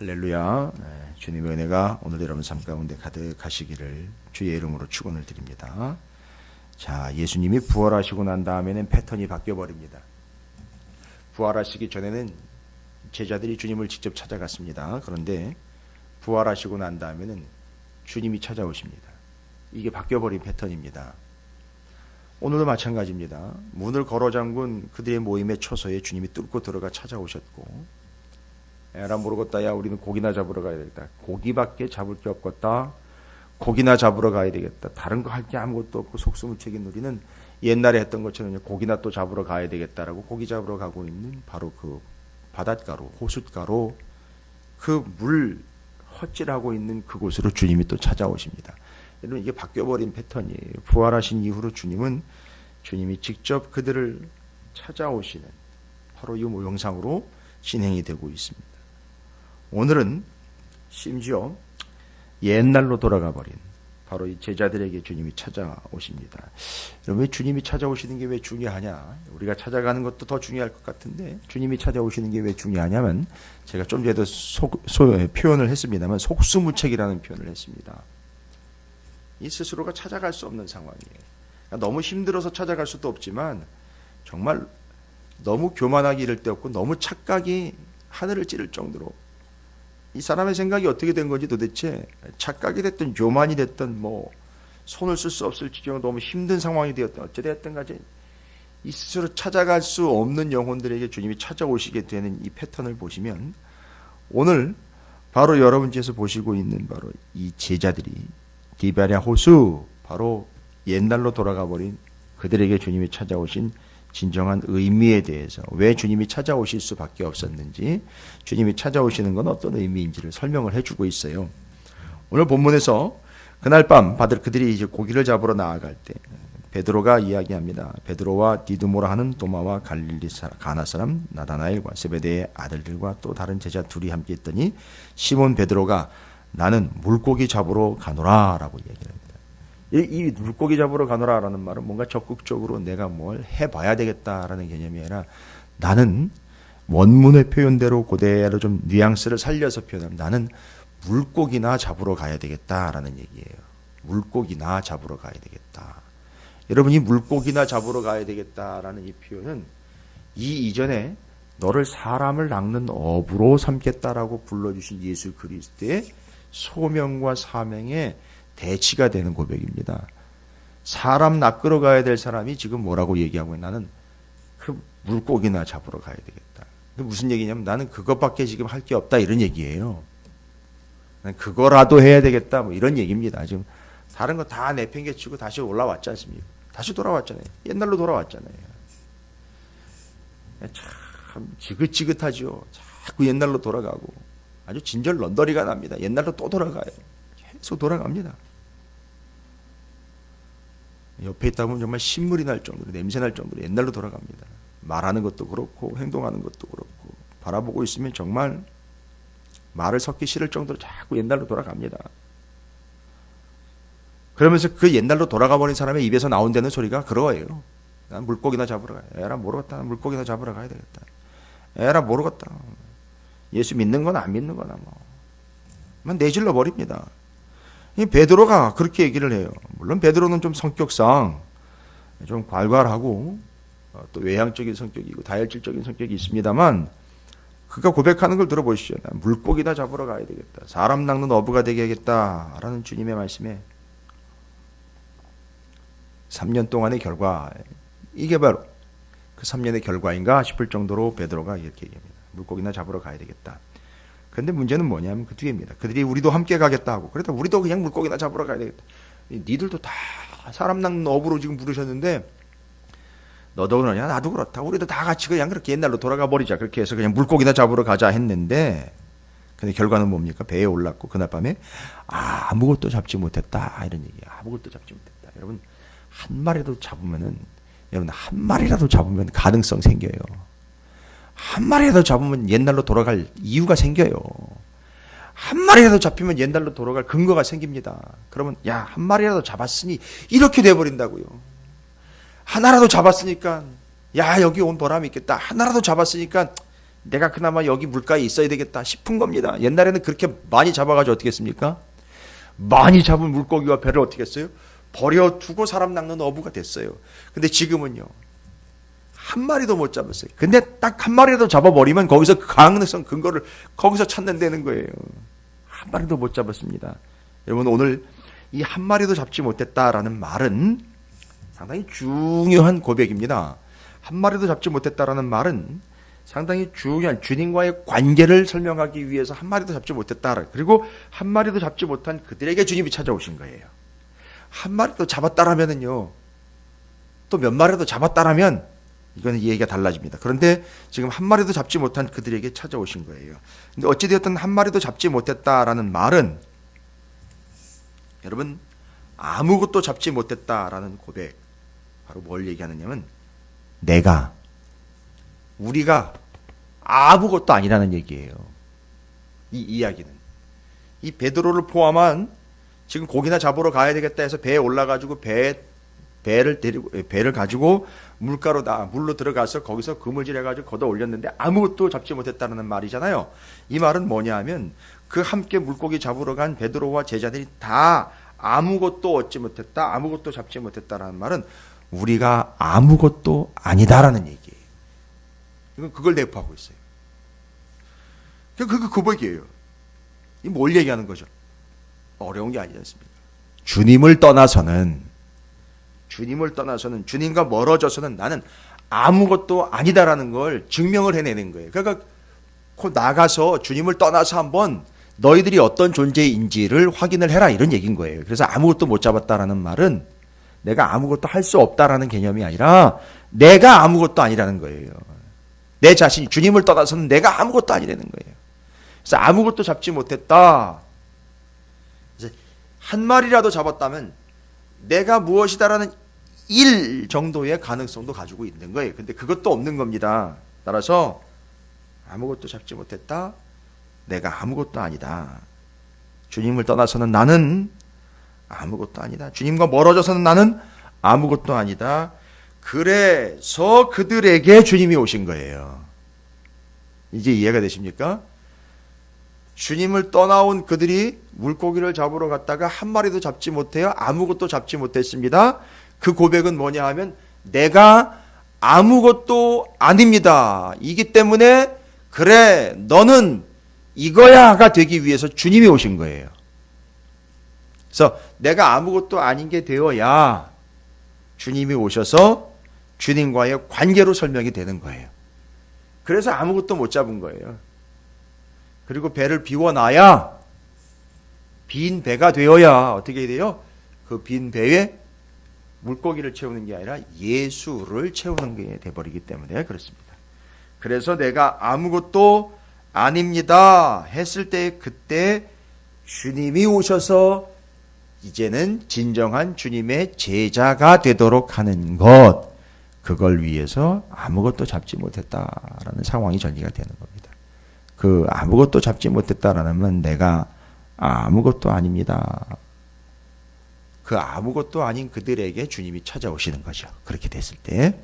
할렐루야. 주님의 은혜가 오늘 여러분 삶 가운데 가득하시기를 주의 이름으로 축원을 드립니다. 자, 예수님이 부활하시고 난 다음에는 패턴이 바뀌어버립니다. 부활하시기 전에는 제자들이 주님을 직접 찾아갔습니다. 그런데 부활하시고 난 다음에는 주님이 찾아오십니다. 이게 바뀌어버린 패턴입니다. 오늘도 마찬가지입니다. 문을 걸어 잠근 그들의 모임의 초소에 주님이 뚫고 들어가 찾아오셨고, 에라 모르겠다, 야 우리는 고기나 잡으러 가야 되겠다. 고기밖에 잡을 게 없겠다. 고기나 잡으러 가야 되겠다. 다른 거 할 게 아무것도 없고 속수무책인 우리는 옛날에 했던 것처럼 고기나 또 잡으러 가야 되겠다라고 고기 잡으러 가고 있는 바로 그 바닷가로, 호숫가로, 그 물 헛질하고 있는 그곳으로 주님이 또 찾아오십니다. 여러분, 이게 바뀌어버린 패턴이에요. 부활하신 이후로 주님이 직접 그들을 찾아오시는 바로 이 영상으로 진행이 되고 있습니다. 오늘은 심지어 옛날로 돌아가 버린 바로 이 제자들에게 주님이 찾아오십니다. 여러분, 왜 주님이 찾아오시는 게 왜 중요하냐? 우리가 찾아가는 것도 더 중요할 것 같은데 주님이 찾아오시는 게 왜 중요하냐면, 제가 좀 전에도 표현을 했습니다만 속수무책이라는 표현을 했습니다. 이 스스로가 찾아갈 수 없는 상황이에요. 그러니까 너무 힘들어서 찾아갈 수도 없지만 정말 너무 교만하기 이를 데 없고 너무 착각이 하늘을 찌를 정도로 이 사람의 생각이 어떻게 된 건지, 도대체 착각이 됐든 교만이 됐든 뭐 손을 쓸 수 없을 지경으로 너무 힘든 상황이 되었든 어찌되었든 간에 이 스스로 찾아갈 수 없는 영혼들에게 주님이 찾아오시게 되는 이 패턴을 보시면, 오늘 바로 여러분께서 보시고 있는 바로 이 제자들이 디베랴 호수, 바로 옛날로 돌아가 버린 그들에게 주님이 찾아오신 진정한 의미에 대해서, 왜 주님이 찾아오실 수밖에 없었는지, 주님이 찾아오시는 건 어떤 의미인지를 설명을 해주고 있어요. 오늘 본문에서 그날 밤 그들이 이제 고기를 잡으러 나아갈 때 베드로가 이야기합니다. 베드로와 디두모라 하는 도마와 갈릴리 가나 사람 나다나엘과 세베대의 아들들과 또 다른 제자 둘이 함께 있더니 시몬 베드로가 나는 물고기 잡으러 가노라 라고 얘기를 합니다. 이 물고기 잡으러 가노라라는 말은 뭔가 적극적으로 내가 뭘 해봐야 되겠다라는 개념이 아니라, 나는 원문의 표현대로 그대로 좀 뉘앙스를 살려서 표현하면 나는 물고기나 잡으러 가야 되겠다라는 얘기예요. 물고기나 잡으러 가야 되겠다. 여러분, 이 물고기나 잡으러 가야 되겠다라는 이 표현은 이 이전에 너를 사람을 낚는 어부로 삼겠다라고 불러주신 예수 그리스도의 소명과 사명의 대치가 되는 고백입니다. 사람 낚으러 가야 될 사람이 지금 뭐라고 얘기하고 있나? 나는 그 물고기나 잡으러 가야 되겠다. 무슨 얘기냐면 나는 그것밖에 지금 할 게 없다, 이런 얘기예요. 난 그거라도 해야 되겠다, 뭐 이런 얘기입니다. 지금 다른 거 다 내팽개치고 다시 올라왔지 않습니까? 다시 돌아왔잖아요. 옛날로 돌아왔잖아요. 참 지긋지긋하죠. 자꾸 옛날로 돌아가고 아주 진절 런더리가 납니다. 옛날로 또 돌아가요. 계속 돌아갑니다. 옆에 있다 보면 정말 신물이 날 정도로, 냄새 날 정도로 옛날로 돌아갑니다. 말하는 것도 그렇고 행동하는 것도 그렇고 바라보고 있으면 정말 말을 섞기 싫을 정도로 자꾸 옛날로 돌아갑니다. 그러면서 그 옛날로 돌아가 버린 사람의 입에서 나온다는 소리가 그거예요. 난 물고기나 잡으러 가야 돼. 에라 모르겠다. 물고기나 잡으러 가야 되겠다. 에라 모르겠다. 예수 믿는 거나 안 믿는 거나 뭐 내질러 버립니다. 이 베드로가 그렇게 얘기를 해요. 물론 베드로는 좀 성격상 좀 괄괄하고 또 외향적인 성격이고 다혈질적인 성격이 있습니다만, 그가 고백하는 걸 들어보시죠. 물고기나 잡으러 가야 되겠다. 사람 낚는 어부가 되겠다라는 주님의 말씀에 3년 동안의 결과, 이게 바로 그 3년의 결과인가 싶을 정도로 베드로가 이렇게 얘기합니다. 물고기나 잡으러 가야 되겠다. 그런데 문제는 뭐냐면 그 뒤입니다. 그들이 우리도 함께 가겠다 하고, 그래도 우리도 그냥 물고기나 잡으러 가야 되겠다. 니들도 다 사람 낚는 어부로 지금 부르셨는데 너도 그러냐? 나도 그렇다. 우리도 다 같이 그냥 그렇게 옛날로 돌아가 버리자. 그렇게 해서 그냥 물고기나 잡으러 가자 했는데, 근데 결과는 뭡니까? 배에 올랐고 그날 밤에 아무것도 잡지 못했다, 이런 얘기야. 아무것도 잡지 못했다. 여러분, 한 마리라도 잡으면 가능성 생겨요. 한 마리라도 잡으면 옛날로 돌아갈 이유가 생겨요. 한 마리라도 잡히면 옛날로 돌아갈 근거가 생깁니다. 그러면 한 마리라도 잡았으니 이렇게 돼버린다고요. 하나라도 잡았으니까 여기 온 보람이 있겠다. 하나라도 잡았으니까 내가 그나마 여기 물가에 있어야 되겠다 싶은 겁니다. 옛날에는 그렇게 많이 잡아가지고 어떻게 했습니까? 많이 잡은 물고기와 배를 어떻게 했어요? 버려두고 사람 낚는 어부가 됐어요. 근데 지금은요, 한 마리도 못 잡았어요. 근데 딱 한 마리라도 잡아버리면 거기서 가능성 근거를 거기서 찾는다는 거예요. 한 마리도 못 잡았습니다. 여러분, 오늘 이 한 마리도 잡지 못했다라는 말은 상당히 중요한 고백입니다. 한 마리도 잡지 못했다라는 말은 상당히 중요한 주님과의 관계를 설명하기 위해서 한 마리도 잡지 못했다. 그리고 한 마리도 잡지 못한 그들에게 주님이 찾아오신 거예요. 한 마리도 잡았다라면은요, 또 몇 마리도 잡았다라면 이거는 얘기가 달라집니다. 그런데 지금 한 마리도 잡지 못한 그들에게 찾아오신 거예요. 근데 어찌되었든 한 마리도 잡지 못했다라는 말은 여러분, 아무것도 잡지 못했다라는 고백, 바로 뭘 얘기하느냐면 우리가 아무것도 아니라는 얘기예요. 이 이야기는 이 베드로를 포함한 지금 고기나 잡으러 가야 되겠다 해서 배에 올라가지고 배를 가지고 물로 들어가서 거기서 그물질 해가지고 걷어 올렸는데 아무것도 잡지 못했다는 말이잖아요. 이 말은 뭐냐 하면 그 함께 물고기 잡으러 간 베드로와 제자들이 다 아무것도 얻지 못했다, 아무것도 잡지 못했다라는 말은 우리가 아무것도 아니다라는 얘기예요. 이건 그걸 내포하고 있어요. 그 고백이에요. 이 뭘 얘기하는 거죠? 어려운 게 아니지 않습니까? 주님을 떠나서는, 주님과 멀어져서는 나는 아무것도 아니다라는 걸 증명을 해내는 거예요. 그러니까 나가서 주님을 떠나서 한번 너희들이 어떤 존재인지를 확인을 해라, 이런 얘기인 거예요. 그래서 아무것도 못 잡았다라는 말은 내가 아무것도 할 수 없다라는 개념이 아니라 내가 아무것도 아니라는 거예요. 내 자신이 주님을 떠나서는 내가 아무것도 아니라는 거예요. 그래서 아무것도 잡지 못했다. 그래서 한 마리라도 잡았다면 내가 무엇이다라는 1 정도의 가능성도 가지고 있는 거예요. 근데 그것도 없는 겁니다. 따라서 아무것도 잡지 못했다. 내가 아무것도 아니다. 주님을 떠나서는 나는 아무것도 아니다. 주님과 멀어져서는 나는 아무것도 아니다. 그래서 그들에게 주님이 오신 거예요. 이제 이해가 되십니까? 주님을 떠나온 그들이 물고기를 잡으러 갔다가 한 마리도 잡지 못해요. 아무것도 잡지 못했습니다. 그 고백은 뭐냐 하면 내가 아무것도 아닙니다. 이기 때문에 그래, 너는 이거야가 되기 위해서 주님이 오신 거예요. 그래서 내가 아무것도 아닌 게 되어야 주님이 오셔서 주님과의 관계로 설명이 되는 거예요. 그래서 아무것도 못 잡은 거예요. 그리고 배를 비워놔야, 빈 배가 되어야 어떻게 돼요? 그 빈 배에 물고기를 채우는 게 아니라 예수를 채우는 게 돼버리기 때문에 그렇습니다. 그래서 내가 아무것도 아닙니다 했을 때 그때 주님이 오셔서 이제는 진정한 주님의 제자가 되도록 하는 것, 그걸 위해서 아무것도 잡지 못했다라는 상황이 전개가 되는 겁니다. 그 아무것도 잡지 못했다라는 건 내가 아무것도 아닙니다. 그 아무것도 아닌 그들에게 주님이 찾아오시는 거죠. 그렇게 됐을 때.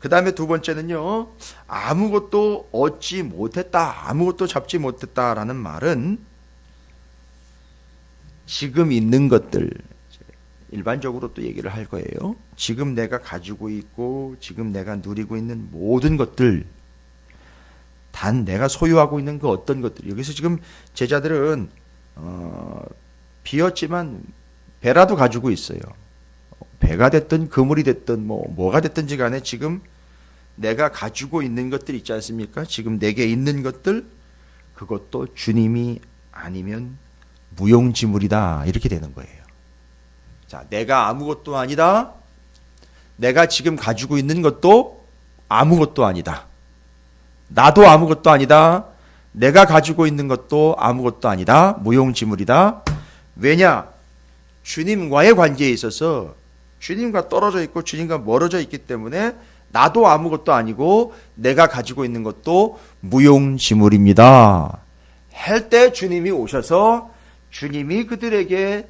그 다음에 두 번째는요, 아무것도 얻지 못했다, 아무것도 잡지 못했다라는 말은 지금 있는 것들, 일반적으로 또 얘기를 할 거예요. 지금 내가 가지고 있고 지금 내가 누리고 있는 모든 것들, 단 내가 소유하고 있는 그 어떤 것들, 여기서 지금 제자들은 비었지만 배라도 가지고 있어요. 배가 됐든 그물이 됐든 뭐가 됐든지 간에 지금 내가 가지고 있는 것들 있지 않습니까? 지금 내게 있는 것들, 그것도 주님이 아니면 무용지물이다, 이렇게 되는 거예요. 자, 내가 아무것도 아니다. 내가 지금 가지고 있는 것도 아무것도 아니다. 나도 아무것도 아니다. 내가 가지고 있는 것도 아무것도 아니다. 무용지물이다. 왜냐? 주님과의 관계에 있어서 주님과 떨어져 있고 주님과 멀어져 있기 때문에 나도 아무것도 아니고 내가 가지고 있는 것도 무용지물입니다 할 때 주님이 오셔서 주님이 그들에게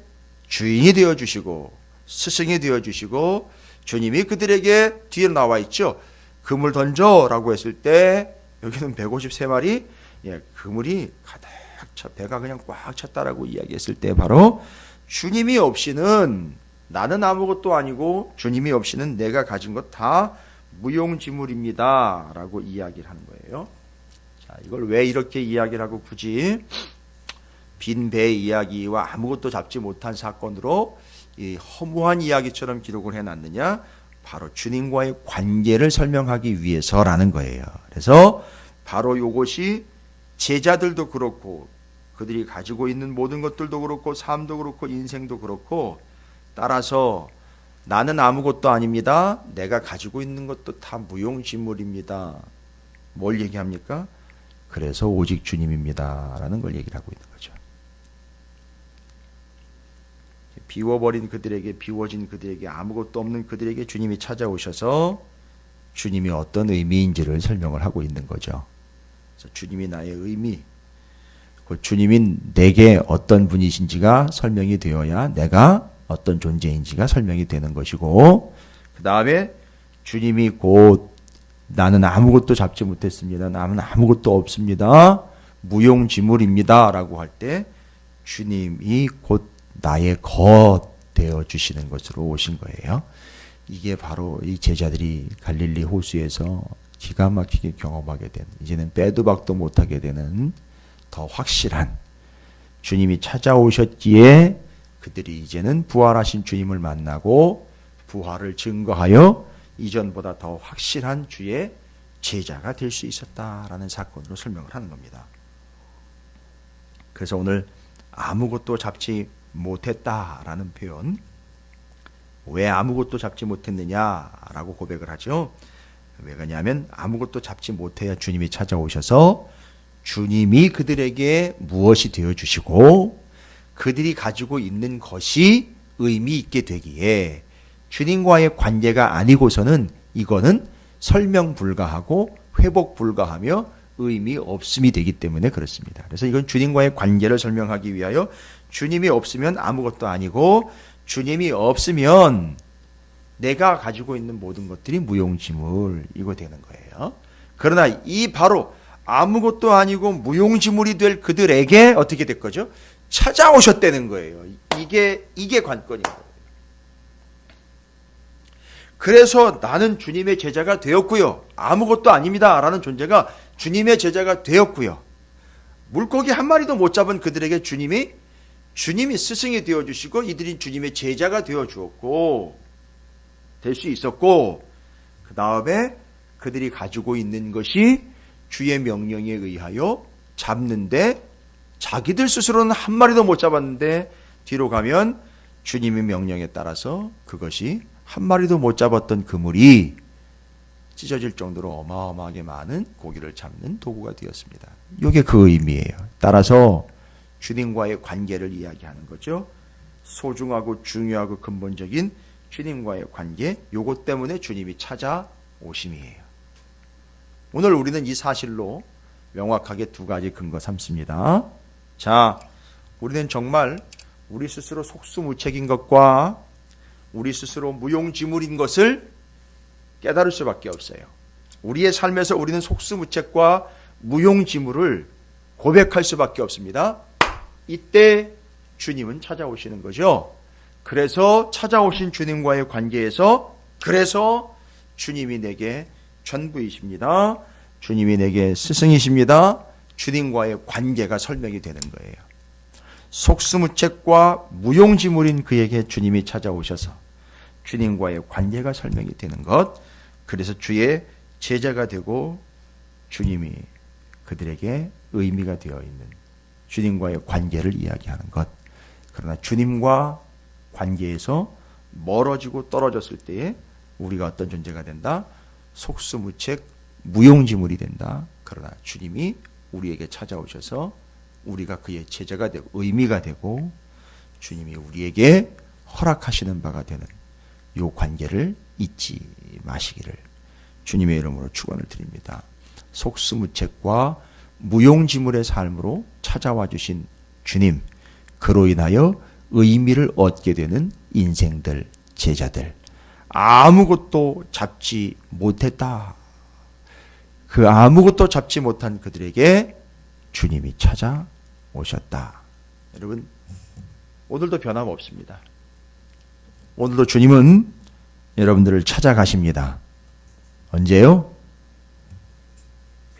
주인이 되어주시고 스승이 되어주시고 주님이 그들에게 뒤에 나와 있죠. 금을 던져라고 했을 때 여기는 153마리 그물이 가득 차, 배가 그냥 꽉 찼다라고 이야기했을 때 바로 주님이 없이는 나는 아무것도 아니고 주님이 없이는 내가 가진 것 다 무용지물입니다 라고 이야기를 하는 거예요. 자, 이걸 왜 이렇게 이야기를 하고 굳이 빈 배 이야기와 아무것도 잡지 못한 사건으로 이 허무한 이야기처럼 기록을 해놨느냐? 바로 주님과의 관계를 설명하기 위해서라는 거예요. 그래서 바로 이것이 제자들도 그렇고 그들이 가지고 있는 모든 것들도 그렇고 삶도 그렇고 인생도 그렇고 따라서 나는 아무것도 아닙니다. 내가 가지고 있는 것도 다 무용지물입니다. 뭘 얘기합니까? 그래서 오직 주님입니다 라는 걸 얘기를 하고 있는 거죠. 비워버린 그들에게, 비워진 그들에게, 아무것도 없는 그들에게 주님이 찾아오셔서 주님이 어떤 의미인지를 설명을 하고 있는 거죠. 그래서 주님이 나의 의미, 그 주님이 내게 어떤 분이신지가 설명이 되어야 내가 어떤 존재인지가 설명이 되는 것이고, 그 다음에 주님이 곧 나는 아무것도 잡지 못했습니다. 나는 아무것도 없습니다. 무용지물입니다 라고 할 때 주님이 곧 나의 것 되어 주시는 것으로 오신 거예요. 이게 바로 이 제자들이 갈릴리 호수에서 기가 막히게 경험하게 된, 이제는 빼도 박도 못하게 되는 더 확실한, 주님이 찾아오셨기에 그들이 이제는 부활하신 주님을 만나고 부활을 증거하여 이전보다 더 확실한 주의 제자가 될 수 있었다라는 사건으로 설명을 하는 겁니다. 그래서 오늘 아무것도 잡지 못했다라는 표현, 왜 아무것도 잡지 못했느냐라고 고백을 하죠. 왜 그러냐면 아무것도 잡지 못해야 주님이 찾아오셔서 주님이 그들에게 무엇이 되어주시고 그들이 가지고 있는 것이 의미 있게 되기에, 주님과의 관계가 아니고서는 이거는 설명 불가하고 회복 불가하며 의미 없음이 되기 때문에 그렇습니다. 그래서 이건 주님과의 관계를 설명하기 위하여 주님이 없으면 아무것도 아니고 주님이 없으면 내가 가지고 있는 모든 것들이 무용지물, 이거 되는 거예요. 그러나 이 바로 아무것도 아니고 무용지물이 될 그들에게 어떻게 될 거죠? 찾아오셨다는 거예요. 이게 관건인 거예요. 그래서 나는 주님의 제자가 되었고요. 아무것도 아닙니다 라는 존재가 주님의 제자가 되었고요. 물고기 한 마리도 못 잡은 그들에게 주님이 스승이 되어주시고 이들이 주님의 제자가 되어주었고 될 수 있었고, 그 다음에 그들이 가지고 있는 것이 주의 명령에 의하여 잡는데 자기들 스스로는 한 마리도 못 잡았는데 뒤로 가면 주님의 명령에 따라서 그것이 한 마리도 못 잡았던 그물이 찢어질 정도로 어마어마하게 많은 고기를 잡는 도구가 되었습니다. 이게 그 의미예요. 따라서 주님과의 관계를 이야기하는 거죠. 소중하고 중요하고 근본적인 주님과의 관계, 요것 때문에 주님이 찾아오심이에요. 오늘 우리는 이 사실로 명확하게 두 가지 근거 삼습니다. 자, 우리는 정말 우리 스스로 속수무책인 것과 우리 스스로 무용지물인 것을 깨달을 수밖에 없어요. 우리의 삶에서 우리는 속수무책과 무용지물을 고백할 수밖에 없습니다. 이때 주님은 찾아오시는 거죠. 그래서 찾아오신 주님과의 관계에서, 그래서 주님이 내게 전부이십니다. 주님이 내게 스승이십니다. 주님과의 관계가 설명이 되는 거예요. 속수무책과 무용지물인 그에게 주님이 찾아오셔서 주님과의 관계가 설명이 되는 것, 그래서 주의 제자가 되고 주님이 그들에게 의미가 되어 있는 주님과의 관계를 이야기하는 것. 그러나 주님과 관계에서 멀어지고 떨어졌을 때에 우리가 어떤 존재가 된다? 속수무책, 무용지물이 된다. 그러나 주님이 우리에게 찾아오셔서 우리가 그의 제자가 되고 의미가 되고 주님이 우리에게 허락하시는 바가 되는 이 관계를 잊지 마시기를 주님의 이름으로 축원을 드립니다. 속수무책과 무용지물의 삶으로 찾아와 주신 주님, 그로 인하여 의미를 얻게 되는 인생들, 제자들, 아무것도 잡지 못했다. 그 아무것도 잡지 못한 그들에게 주님이 찾아오셨다. 여러분, 오늘도 변함없습니다. 오늘도 주님은 여러분들을 찾아가십니다. 언제요?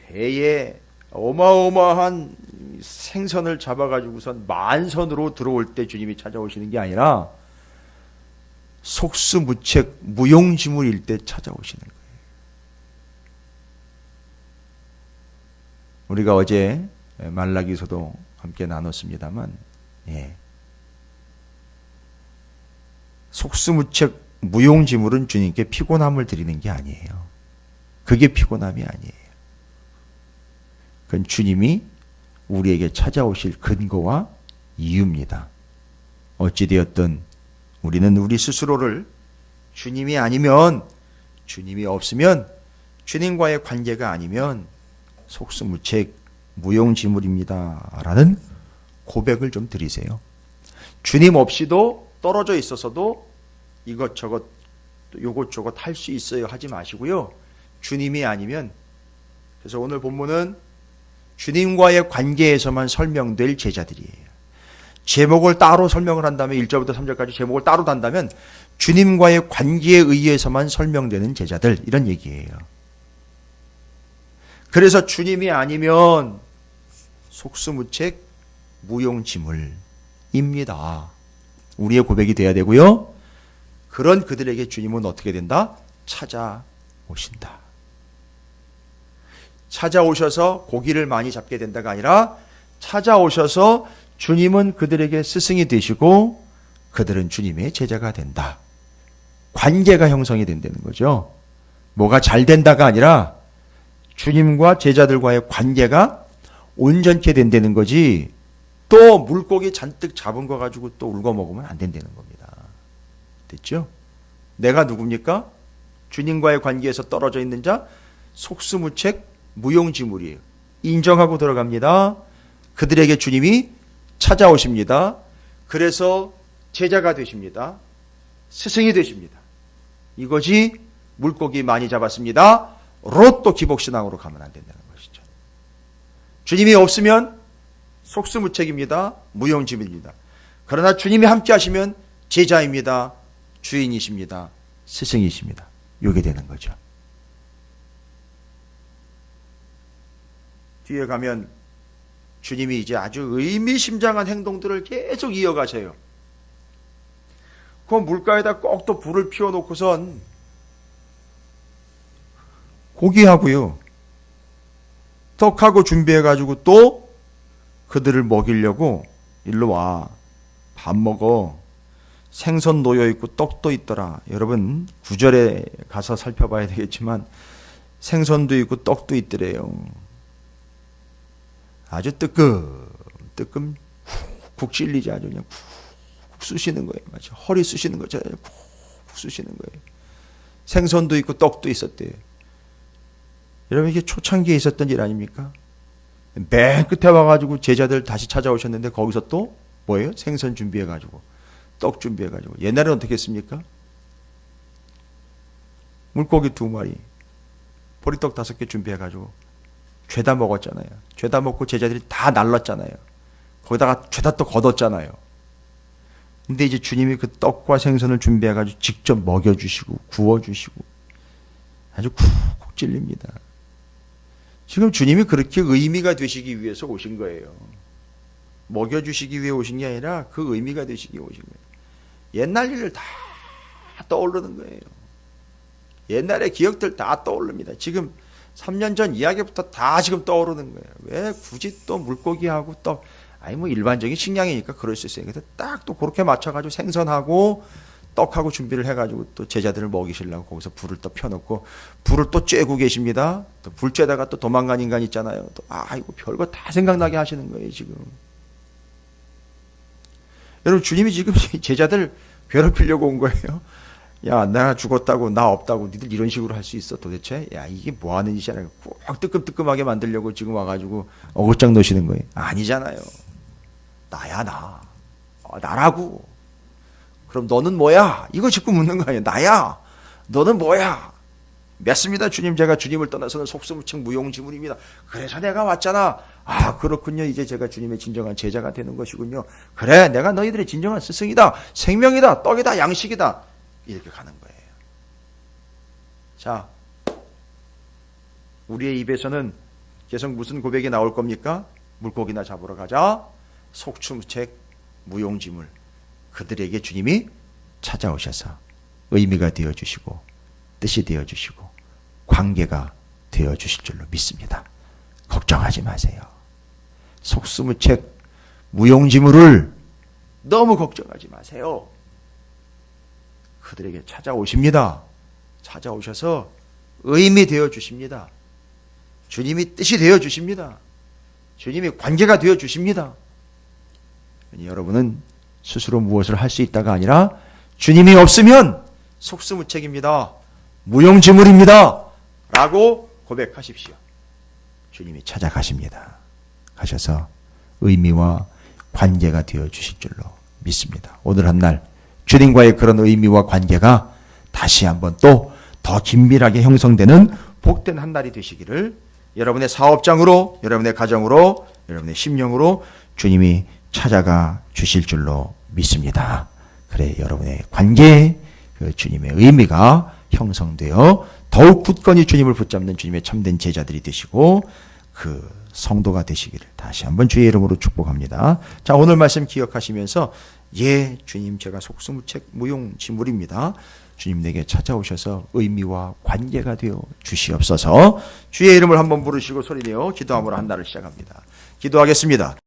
배에 어마어마한 생선을 잡아가지고선 만선으로 들어올 때 주님이 찾아오시는 게 아니라 속수무책 무용지물일 때 찾아오시는 거예요. 우리가 어제 말라기서도 함께 나눴습니다만, 속수무책 무용지물은 주님께 피곤함을 드리는 게 아니에요. 그게 피곤함이 아니에요. 그건 주님이 우리에게 찾아오실 근거와 이유입니다. 어찌되었든 우리는 우리 스스로를 주님이 아니면, 주님이 없으면, 주님과의 관계가 아니면 속수무책 무용지물입니다 라는 고백을 좀 드리세요. 주님 없이도 떨어져 있어서도 이것저것 요것저것 할 수 있어요 하지 마시고요. 주님이 아니면, 그래서 오늘 본문은 주님과의 관계에서만 설명될 제자들이에요. 제목을 따로 설명을 한다면 1절부터 3절까지 제목을 따로 단다면 주님과의 관계에 의해서만 설명되는 제자들, 이런 얘기예요. 그래서 주님이 아니면 속수무책 무용지물입니다. 우리의 고백이 돼야 되고요. 그런 그들에게 주님은 어떻게 된다? 찾아오신다. 찾아오셔서 고기를 많이 잡게 된다가 아니라 찾아오셔서 주님은 그들에게 스승이 되시고 그들은 주님의 제자가 된다. 관계가 형성이 된다는 거죠. 뭐가 잘 된다가 아니라 주님과 제자들과의 관계가 온전케 된다는 거지, 또 물고기 잔뜩 잡은 거 가지고 또 울고 먹으면 안 된다는 겁니다. 됐죠? 내가 누굽니까? 주님과의 관계에서 떨어져 있는 자, 속수무책 무용지물이에요. 인정하고 들어갑니다. 그들에게 주님이 찾아오십니다. 그래서 제자가 되십니다. 스승이 되십니다. 이것이 물고기 많이 잡았습니다 로 또 기복신앙으로 가면 안 된다는 것이죠. 주님이 없으면 속수무책입니다. 무용지물입니다. 그러나 주님이 함께 하시면 제자입니다. 주인이십니다. 스승이십니다. 이게 되는 거죠. 뒤에 가면 주님이 이제 아주 의미심장한 행동들을 계속 이어가세요. 그 물가에다 꼭 또 불을 피워놓고선 고기하고요, 떡하고 준비해가지고 또 그들을 먹이려고 일로 와, 밥 먹어. 생선 놓여있고 떡도 있더라. 여러분 9절에 가서 살펴봐야 되겠지만 생선도 있고 떡도 있더래요. 아주 뜨끔 쿡 찔리지, 아주 그냥 쿡 쑤시는 거예요. 마치 허리 쑤시는 것처럼 쿡 쑤시는 거예요. 생선도 있고 떡도 있었대요. 여러분 이게 초창기에 있었던 일 아닙니까? 맨 끝에 와가지고 제자들 다시 찾아오셨는데 거기서 또 뭐예요? 생선 준비해가지고 떡 준비해가지고. 옛날에는 어떻게 했습니까? 물고기 2마리, 보리떡 5개 준비해가지고 죄다 먹었잖아요. 죄다 먹고 제자들이 다 날랐잖아요. 거기다가 죄다 또 걷었잖아요. 근데 이제 주님이 그 떡과 생선을 준비해가지고 직접 먹여주시고 구워주시고 아주 쿡쿡 찔립니다. 지금 주님이 그렇게 의미가 되시기 위해서 오신 거예요. 먹여주시기 위해 오신 게 아니라 그 의미가 되시기 위해 오신 거예요. 옛날 일을 다 떠오르는 거예요. 옛날의 기억들 다 떠오릅니다. 지금 3년 전 이야기부터 다 지금 떠오르는 거예요. 왜 굳이 또 물고기하고 떡, 아니 뭐 일반적인 식량이니까 그럴 수 있어요. 근데 딱 또 그렇게 맞춰가지고 생선하고 떡하고 준비를 해가지고 또 제자들을 먹이시려고 거기서 불을 또 펴놓고 불을 또 쬐고 계십니다. 또 불 쬐다가 또 도망간 인간 있잖아요. 또 아이고 별거 다 생각나게 하시는 거예요 지금. 여러분 주님이 지금 제자들 괴롭히려고 온 거예요. 야, 내가 죽었다고 나 없다고 니들 이런 식으로 할 수 있어 도대체? 야, 이게 뭐 하는 짓이야? 꼭 뜨끔뜨끔하게 만들려고 지금 와가지고 어글짝 놓으시는 거예요. 아니잖아요. 나야 나. 나라고. 그럼 너는 뭐야? 이거 자꾸 묻는 거 아니야. 나야. 너는 뭐야? 맺습니다. 주님, 제가 주님을 떠나서는 속수무책 무용지물입니다. 그래서 내가 왔잖아. 아, 그렇군요. 이제 제가 주님의 진정한 제자가 되는 것이군요. 그래, 내가 너희들의 진정한 스승이다. 생명이다. 떡이다. 양식이다. 이렇게 가는 거예요. 자, 우리의 입에서는 계속 무슨 고백이 나올 겁니까? 물고기나 잡으러 가자. 속수무책 무용지물. 그들에게 주님이 찾아오셔서 의미가 되어주시고 뜻이 되어주시고 관계가 되어주실 줄로 믿습니다. 걱정하지 마세요. 속수무책 무용지물을 너무 걱정하지 마세요. 그들에게 찾아오십니다. 찾아오셔서 의미 되어주십니다. 주님이 뜻이 되어주십니다. 주님이 관계가 되어주십니다. 여러분은 스스로 무엇을 할 수 있다가 아니라 주님이 없으면 속수무책입니다. 무용지물입니다. 라고 고백하십시오. 주님이 찾아가십니다. 가셔서 의미와 관계가 되어주실 줄로 믿습니다. 오늘 한 날 주님과의 그런 의미와 관계가 다시 한번 또 더 긴밀하게 형성되는 복된 한 날이 되시기를 여러분의 사업장으로, 여러분의 가정으로, 여러분의 심령으로 주님이 찾아가 주실 줄로 믿습니다. 그래, 여러분의 관계에 그 주님의 의미가 형성되어 더욱 굳건히 주님을 붙잡는 주님의 참된 제자들이 되시고 그 성도가 되시기를 다시 한번 주의 이름으로 축복합니다. 자, 오늘 말씀 기억하시면서 예, 주님, 제가 속수무책 무용지물입니다. 주님 내게 찾아오셔서 의미와 관계가 되어 주시옵소서. 주의 이름을 한번 부르시고 소리내어 기도함으로 한 날을 시작합니다. 기도하겠습니다.